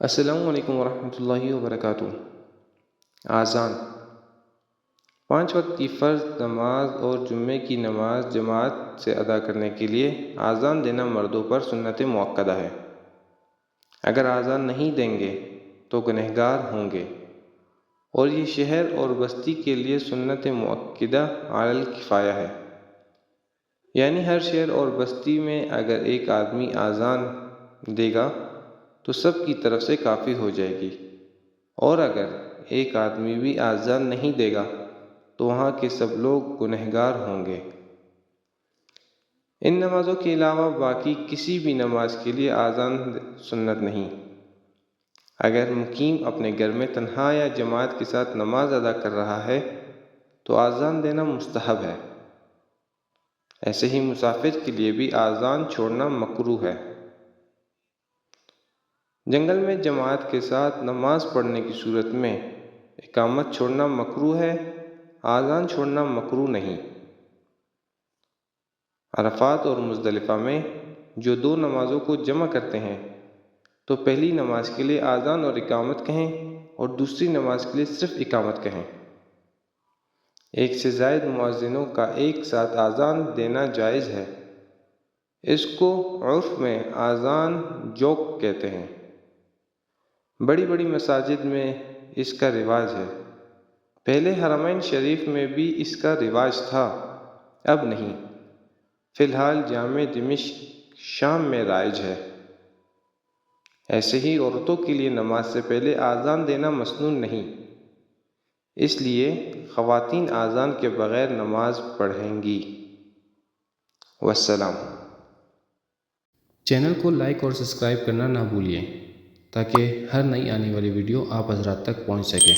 السلام علیکم ورحمۃ اللہ وبرکاتہ۔ آذان 5 وقت کی فرض نماز اور جمعے کی نماز جماعت سے ادا کرنے کے لیے آذان دینا مردوں پر سنت مؤکدہ ہے۔ اگر آذان نہیں دیں گے تو گنہگار ہوں گے، اور یہ شہر اور بستی کے لیے سنت مؤکدہ علی الکفایہ ہے، یعنی ہر شہر اور بستی میں اگر ایک آدمی آذان دے گا تو سب کی طرف سے کافی ہو جائے گی، اور اگر ایک آدمی بھی آذان نہیں دے گا تو وہاں کے سب لوگ گنہگار ہوں گے۔ ان نمازوں کے علاوہ باقی کسی بھی نماز کے لیے آذان سنت نہیں۔ اگر مقیم اپنے گھر میں تنہا یا جماعت کے ساتھ نماز ادا کر رہا ہے تو آذان دینا مستحب ہے۔ ایسے ہی مسافر کے لیے بھی آذان چھوڑنا مکروہ ہے۔ جنگل میں جماعت کے ساتھ نماز پڑھنے کی صورت میں اقامت چھوڑنا مکروہ ہے، آذان چھوڑنا مکروہ نہیں۔ عرفات اور مزدلفہ میں جو دو نمازوں کو جمع کرتے ہیں تو پہلی نماز کے لیے آذان اور اقامت کہیں اور دوسری نماز کے لیے صرف اقامت کہیں۔ ایک سے زائد مؤذنوں کا ایک ساتھ آذان دینا جائز ہے، اس کو عرف میں آذان جوق کہتے ہیں۔ بڑی بڑی مساجد میں اس کا رواج ہے، پہلے حرمین شریف میں بھی اس کا رواج تھا، اب نہیں۔ فی الحال جامع دمشق شام میں رائج ہے۔ ایسے ہی عورتوں کے لیے نماز سے پہلے آذان دینا مسنون نہیں، اس لیے خواتین آذان کے بغیر نماز پڑھیں گی۔ والسلام۔ چینل کو لائک اور سبسکرائب کرنا نہ بھولیے تاکہ ہر نئی آنے والی ویڈیو آپ حضرات تک پہنچ سکے۔